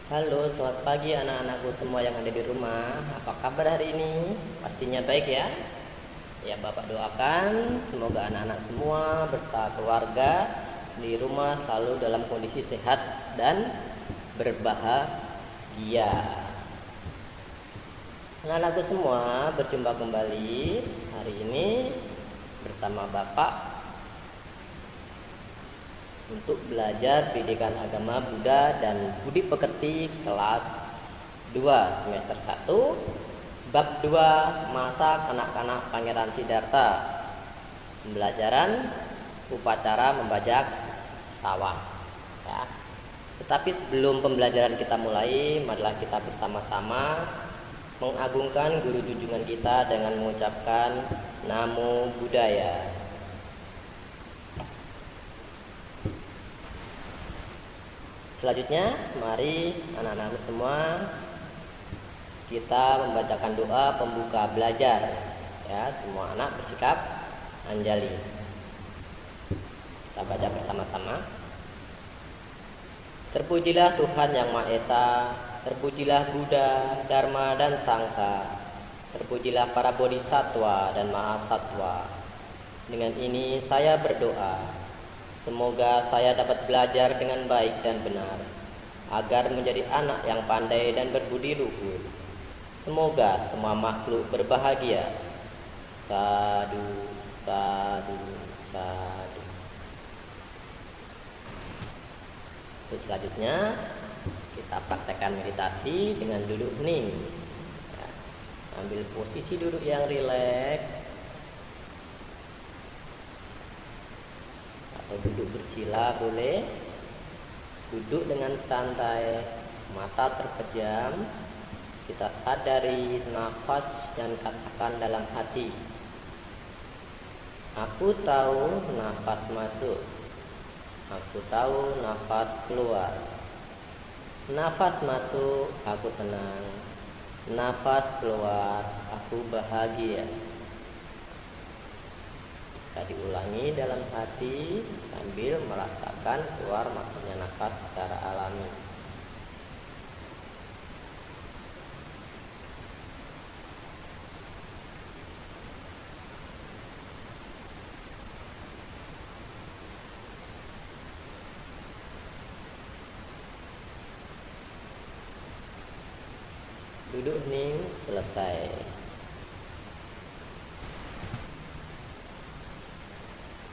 Halo, selamat pagi anak-anakku semua yang ada di rumah. Apa kabar hari ini? Pastinya baik ya. Ya, Bapak doakan semoga anak-anak semua beserta keluarga di rumah selalu dalam kondisi sehat dan berbahagia. Anak-anakku semua, berjumpa kembali hari ini bersama Bapak untuk belajar pendidikan agama Buddha dan Budi Pekerti kelas 2 semester 1 bab 2 masa kanak-kanak Pangeran Siddhartha, pembelajaran upacara membajak sawah ya. Tetapi sebelum pembelajaran kita mulai, marilah kita bersama-sama mengagungkan guru junjungan kita dengan mengucapkan Namo Buddhaya. Selanjutnya, mari anak-anak semua kita membacakan doa pembuka belajar. Ya, semua anak bersikap anjali. Kita baca bersama-sama. Terpujilah Tuhan Yang Maha Esa, terpujilah Buddha, Dharma dan Sangha. Terpujilah para bodhisattva dan mahasatwa. Dengan ini saya berdoa, semoga saya dapat belajar dengan baik dan benar, agar menjadi anak yang pandai dan berbudi luhur. Semoga semua makhluk berbahagia. Sadu, sadu, sadu. Selanjutnya kita praktekkan meditasi dengan duduk hening. Ya, ambil posisi duduk yang rileks, atau duduk bersila boleh. Duduk dengan santai, mata terpejam. Kita sadari nafas dan katakan dalam hati, aku tahu nafas masuk, aku tahu nafas keluar. Nafas masuk, aku tenang. Nafas keluar, aku bahagia. Kita diulangi dalam hati sambil merasakan keluar masuknya nafas secara alami. Duduk hening selesai.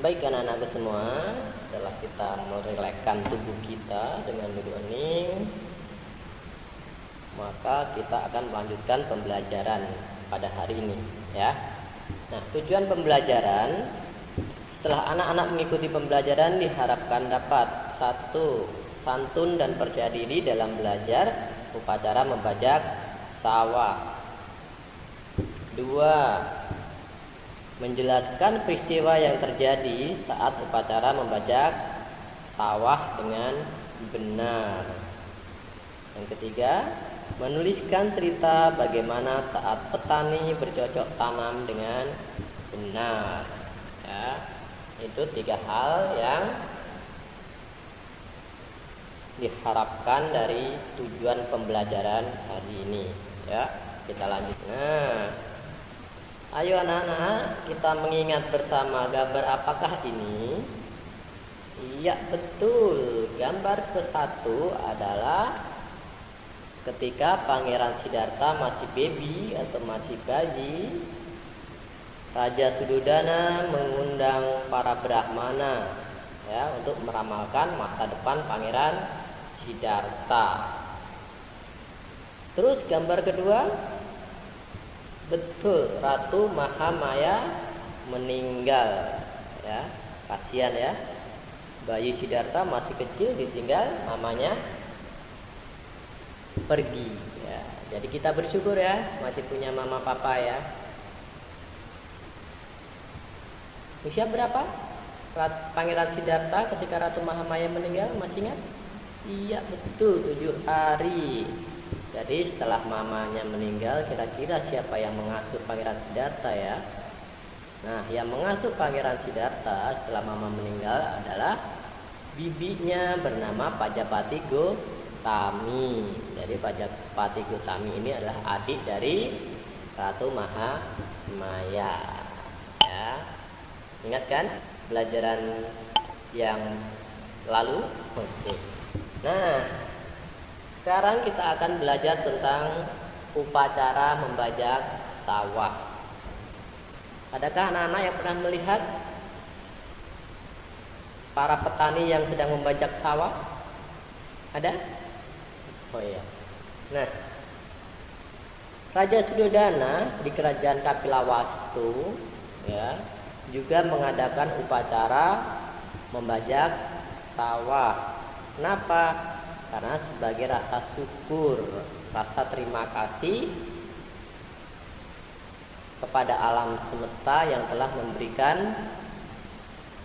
Baik anak-anakku semua, setelah kita merilekskan tubuh kita dengan duduk hening, maka kita akan melanjutkan pembelajaran pada hari ini ya. Nah, tujuan pembelajaran setelah anak-anak mengikuti pembelajaran diharapkan dapat 1. Santun dan percaya diri dalam belajar upacara membajak sawah. 2. Menjelaskan peristiwa yang terjadi saat upacara membajak sawah dengan benar. Yang ketiga, menuliskan cerita bagaimana saat petani bercocok tanam dengan benar. Ya, itu 3 hal yang diharapkan dari tujuan pembelajaran hari ini. Ya, kita lanjut. Nah, ayo anak-anak, kita mengingat bersama gambar apakah ini? Iya betul, gambar ke-1 adalah ketika Pangeran Siddhartha masih baby atau masih bayi. Raja Suddhodana mengundang para brahmana ya untuk meramalkan masa depan Pangeran Siddhartha. Terus gambar kedua, betul, Ratu Mahamaya meninggal ya. Kasihan ya, bayi Siddhartha masih kecil ditinggal mamanya pergi ya. Jadi kita bersyukur ya masih punya mama papa ya. Usia berapa Pangeran Siddhartha ketika Ratu Mahamaya meninggal, masih ingat? Iya betul, 7 hari. Jadi setelah mamanya meninggal, kira-kira siapa yang mengasuh Pangeran Siddhartha ya? Nah, yang mengasuh Pangeran Siddhartha setelah mama meninggal adalah bibinya bernama Pajapati Gutami. Jadi Pati Gutami ini adalah adik dari Ratu Mahamaya. Ya, ingat kan pelajaran yang lalu? Oke. Nah, sekarang kita akan belajar tentang upacara membajak sawah. Adakah anak-anak yang pernah melihat para petani yang sedang membajak sawah? Ada? Oh iya. Nah, Raja Suddhodana di kerajaan Kapilawastu ya juga mengadakan upacara membajak sawah. Kenapa? Karena sebagai rasa syukur, rasa terima kasih kepada alam semesta yang telah memberikan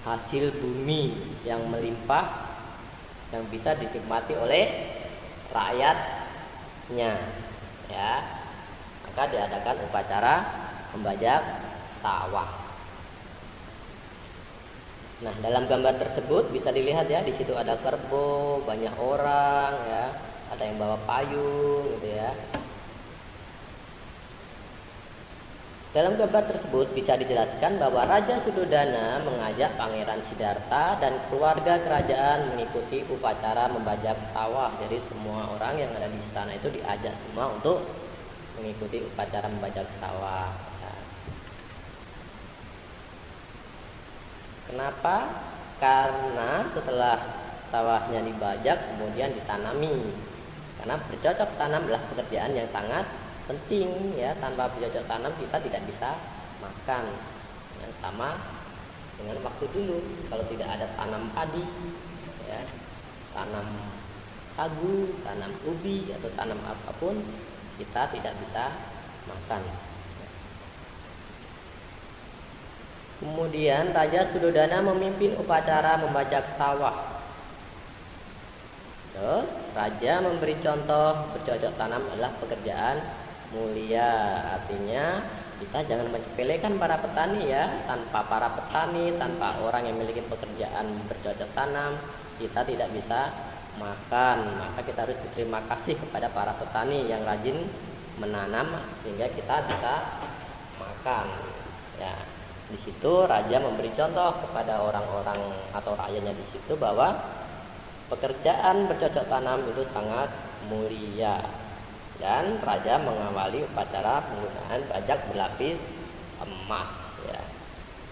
hasil bumi yang melimpah yang bisa dinikmati oleh rakyatnya, ya. Maka diadakan upacara membajak sawah. Nah, dalam gambar tersebut bisa dilihat ya, di situ ada kerbau, banyak orang ya, ada yang bawa payung gitu ya. Dalam gambar tersebut bisa dijelaskan bahwa Raja Suddhodana mengajak Pangeran Siddhartha dan keluarga kerajaan mengikuti upacara membajak sawah. Jadi semua orang yang ada di istana itu diajak semua untuk mengikuti upacara membajak sawah. Kenapa? Karena setelah sawahnya dibajak kemudian ditanami. Karena bercocok tanam adalah pekerjaan yang sangat penting ya. Tanpa bercocok tanam kita tidak bisa makan. Yang sama dengan waktu dulu, kalau tidak ada tanam padi ya, tanam sagu, tanam ubi atau tanam apapun, kita tidak bisa makan. Kemudian Raja Suddhodana memimpin upacara membajak sawah. Terus Raja memberi contoh bercocok tanam adalah pekerjaan mulia. Artinya kita jangan menyepelekan para petani ya. Tanpa para petani, tanpa orang yang memiliki pekerjaan bercocok tanam, kita tidak bisa makan. Maka kita harus berterima kasih kepada para petani yang rajin menanam sehingga kita bisa makan. Ya. Di situ Raja memberi contoh kepada orang-orang atau rakyatnya di situ bahwa pekerjaan bercocok tanam itu sangat mulia. Dan Raja mengawali upacara penggunaan bajak berlapis emas ya.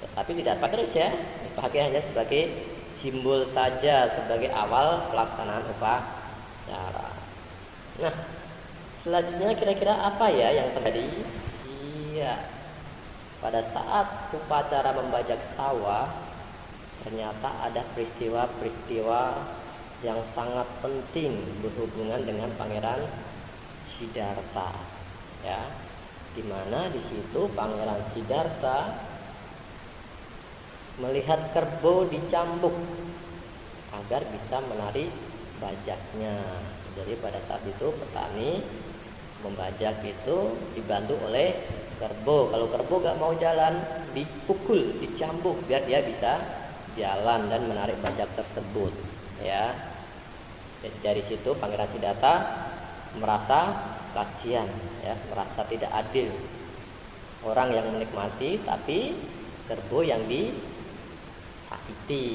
Tetapi tidak terus ya, dipakai hanya sebagai simbol saja, sebagai awal pelaksanaan upacara. Nah, selanjutnya kira-kira apa ya yang terjadi? Iya. Pada saat upacara membajak sawah, ternyata ada peristiwa-peristiwa yang sangat penting berhubungan dengan Pangeran Siddhartha, ya, dimana di situ Pangeran Siddhartha melihat kerbau dicambuk agar bisa menarik bajaknya. Jadi pada saat itu petani membajak itu dibantu oleh kerbau. Kalau kerbau gak mau jalan, dipukul, dicambuk biar dia bisa jalan dan menarik bajak tersebut. Ya, jadi dari situ Pangeran Siddhartha merasa kasihan, ya, merasa tidak adil. Orang yang menikmati, tapi kerbau yang disakiti,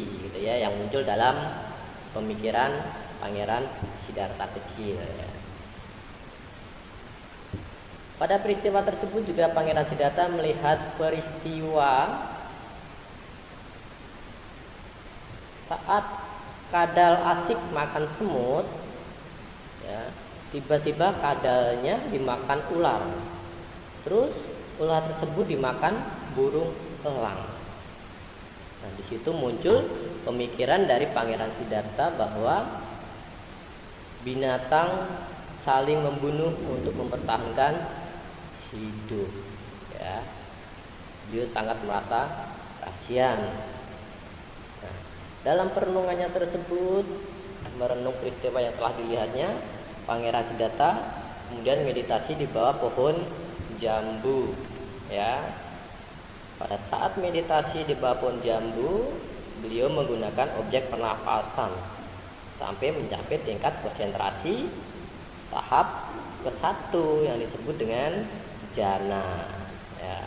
gitu ya, yang muncul dalam pemikiran Pangeran Siddhartha kecil. Ya. Pada peristiwa tersebut juga Pangeran Siddhartha melihat peristiwa saat kadal asik makan semut, ya, tiba-tiba kadalnya dimakan ular. Terus ular tersebut dimakan burung elang. Nah, di situ muncul pemikiran dari Pangeran Siddhartha bahwa binatang saling membunuh untuk mempertahankan hidup, ya. Dia sangat merasa kasihan. Nah, dalam perenungannya tersebut, merenung peristiwa yang telah dilihatnya, Pangeran Siddhartha kemudian meditasi di bawah pohon jambu, ya. Pada saat meditasi di bawah pohon jambu, beliau menggunakan objek pernafasan sampai mencapai tingkat konsentrasi tahap ke-1 yang disebut dengan jana ya.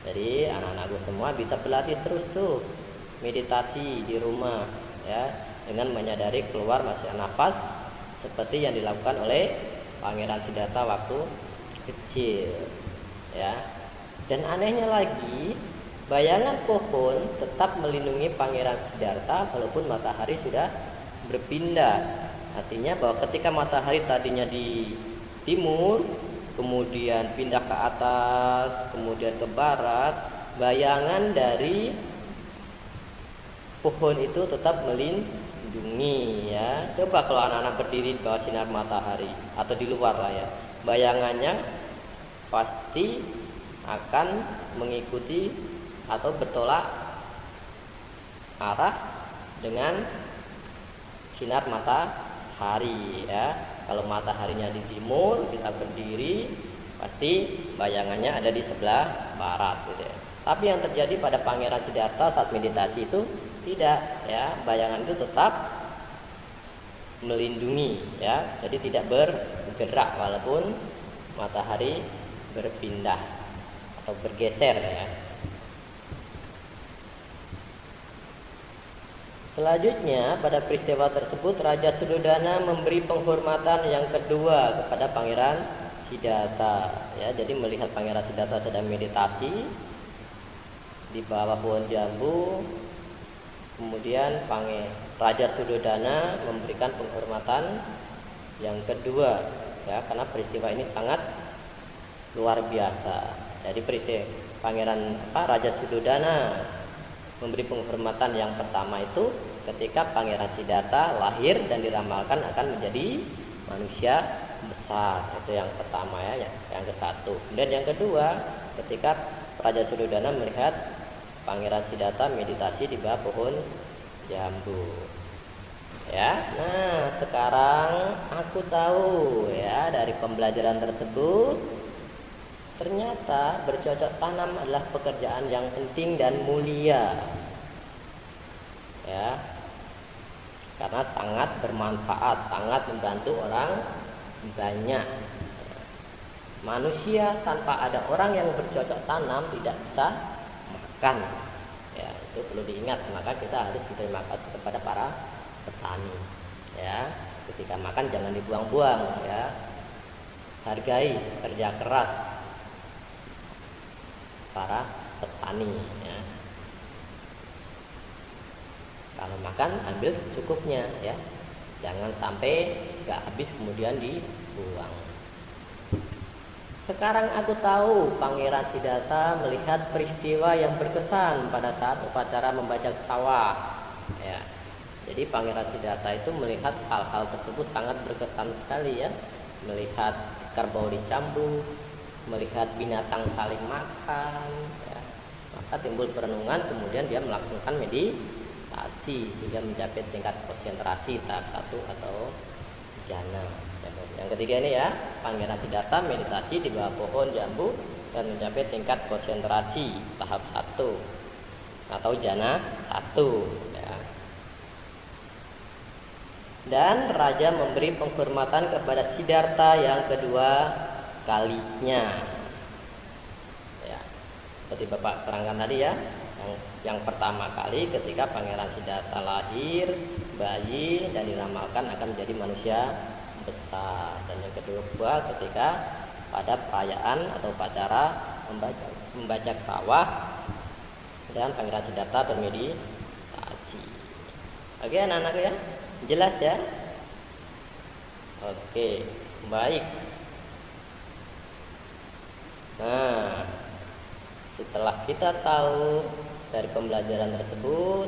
Jadi anak-anakku semua bisa berlatih terus tuh meditasi di rumah ya, dengan menyadari keluar masuk nafas seperti yang dilakukan oleh Pangeran Siddhartha waktu kecil ya. Dan anehnya lagi, bayangan pohon tetap melindungi Pangeran Siddhartha walaupun matahari sudah berpindah. Artinya bahwa ketika matahari tadinya di timur, kemudian pindah ke atas, kemudian ke barat, bayangan dari pohon itu tetap melindungi ya. Coba kalau anak-anak berdiri di bawah sinar matahari atau di luar lah ya, bayangannya pasti akan mengikuti atau bertolak arah dengan sinar matahari ya. Kalau mataharinya di timur, kita berdiri, pasti bayangannya ada di sebelah barat gitu ya. Tapi yang terjadi pada Pangeran Siddhartha saat meditasi itu tidak ya, bayangan itu tetap melindungi ya, jadi tidak bergerak walaupun matahari berpindah atau bergeser ya. Selanjutnya pada peristiwa tersebut Raja Suddhodana memberi penghormatan yang kedua kepada Pangeran Siddhartha ya. Jadi melihat Pangeran Siddhartha sedang meditasi di bawah pohon jambu, kemudian Raja Suddhodana memberikan penghormatan yang kedua ya, karena peristiwa ini sangat luar biasa. Jadi Raja Suddhodana memberi penghormatan yang pertama itu ketika Pangeran Siddhartha lahir dan diramalkan akan menjadi manusia besar. Itu yang pertama ya, yang ke-1. Dan yang kedua, ketika Raja Suddhodana melihat Pangeran Siddhartha meditasi di bawah pohon jambu. Ya. Nah, sekarang aku tahu ya dari pembelajaran tersebut ternyata bercocok tanam adalah pekerjaan yang penting dan mulia ya, karena sangat bermanfaat, sangat membantu orang banyak. Manusia tanpa ada orang yang bercocok tanam tidak bisa makan ya, itu perlu diingat. Maka kita harus berterima kasih kepada para petani ya, ketika makan jangan dibuang-buang ya, hargai kerja keras para petani ya. Kalau makan ambil secukupnya ya, jangan sampai gak habis kemudian dibuang. Sekarang aku tahu Pangeran Siddhartha melihat peristiwa yang berkesan pada saat upacara membajak sawah ya. Jadi Pangeran Siddhartha itu melihat hal-hal tersebut sangat berkesan sekali ya, melihat kerbau dicambuk, melihat binatang saling makan ya. Maka timbul perenungan, kemudian dia melakukan meditasi sehingga mencapai tingkat konsentrasi tahap 1 atau jana. Yang ketiga ini ya, Pangeran Siddhartha meditasi di bawah pohon jambu dan mencapai tingkat konsentrasi tahap 1 atau jana 1 ya. Dan raja memberi penghormatan kepada Siddhartha yang kedua kalinya ya, seperti Bapak terangkan tadi ya. Yang pertama kali ketika Pangeran Siddhartha lahir bayi dan diramalkan akan menjadi manusia besar, dan yang kedua ketika pada perayaan atau upacara membajak sawah dan Pangeran Siddhartha bermeditasi. Oke anak-anak ya, jelas ya. Oke, baik. Nah, setelah kita tahu dari pembelajaran tersebut,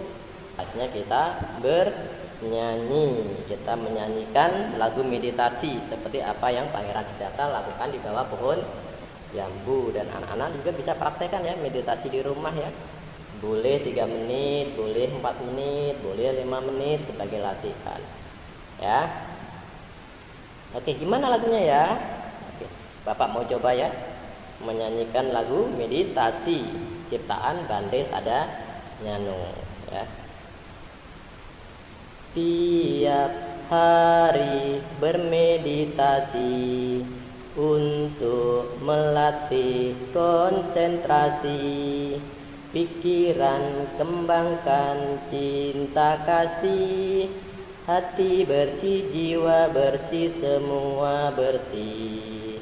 saatnya kita bernyanyi. Kita menyanyikan lagu meditasi seperti apa yang Pangeran Siddhartha lakukan di bawah pohon jambu. Dan anak-anak juga bisa praktekkan ya meditasi di rumah ya. Boleh 3 menit, boleh 4 menit, boleh 5 menit sebagai latihan ya. Oke, gimana lagunya ya? Oke, Bapak mau coba ya menyanyikan lagu meditasi ciptaan Bante Sada Nyano ya. Tiap hari bermeditasi untuk melatih konsentrasi. Pikiran kembangkan cinta kasih. Hati bersih, jiwa bersih, semua bersih.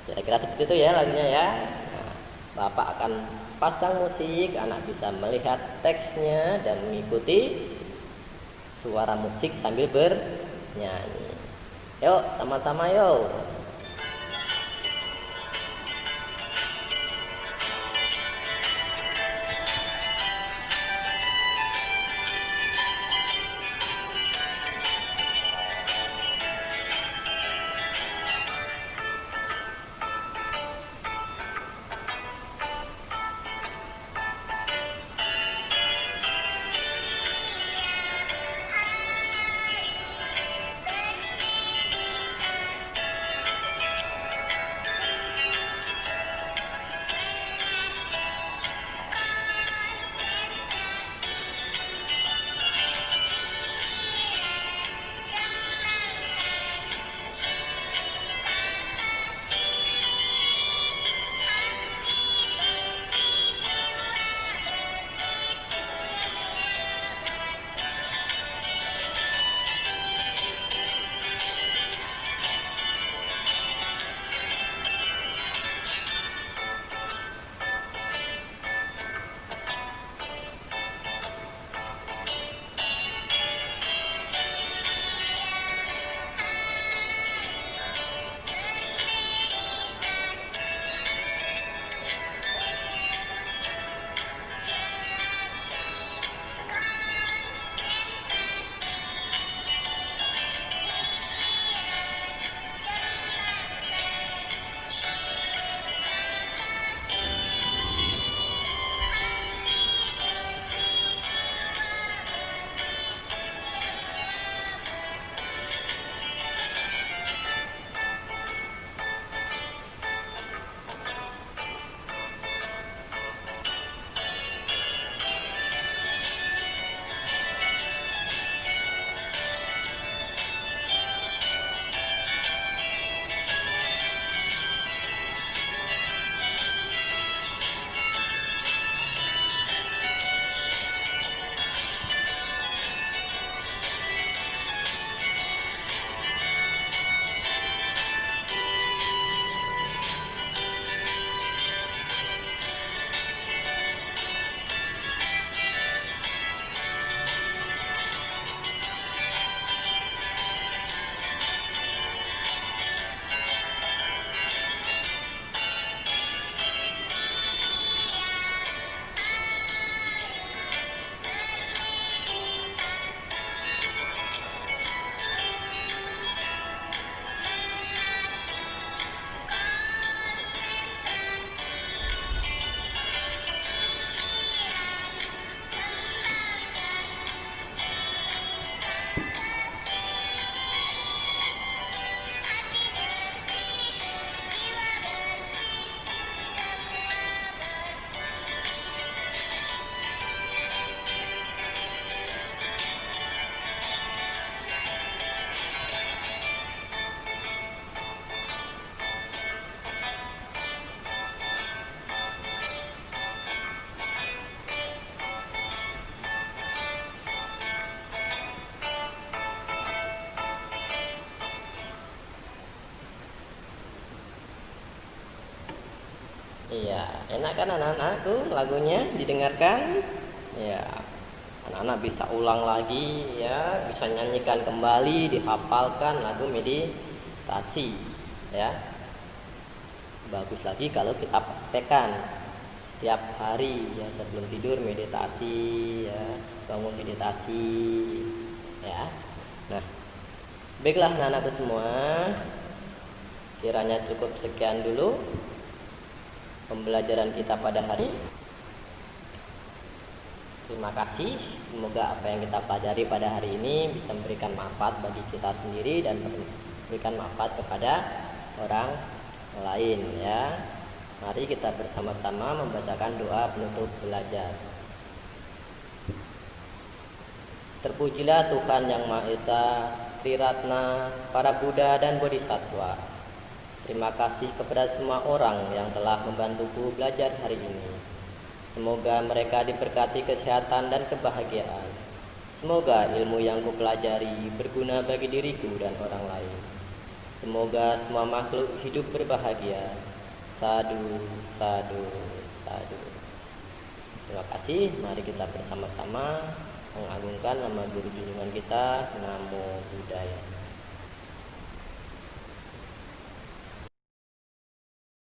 Kira-kira seperti itu ya lagunya ya. Nah, Bapak akan pasang musik, anak bisa melihat teksnya dan mengikuti suara musik sambil bernyanyi. Yuk, sama-sama yuk. Iya, enak kan anak-anakku lagunya didengarkan? Ya, anak-anak bisa ulang lagi ya, bisa nyanyikan kembali, dihafalkan lagu meditasi ya. Bagus lagi kalau kita praktekkan setiap hari ya, sebelum tidur meditasi ya, bangun meditasi ya. Nah, baiklah anak-anakku semua, kiranya cukup sekian dulu pembelajaran kita pada hari ini. Terima kasih, semoga apa yang kita pelajari pada hari ini bisa memberikan manfaat bagi kita sendiri dan memberikan manfaat kepada orang lain ya. Mari kita bersama-sama membacakan doa penutup belajar. Terpujilah Tuhan Yang Maha Esa, Triratna, para Buddha dan Bodhisattva. Terima kasih kepada semua orang yang telah membantuku belajar hari ini. Semoga mereka diberkati kesehatan dan kebahagiaan. Semoga ilmu yang kupelajari berguna bagi diriku dan orang lain. Semoga semua makhluk hidup berbahagia. Sadu, sadu, sadu. Terima kasih. Mari kita bersama-sama mengagungkan nama guru junjungan kita. Namo Buddhaya.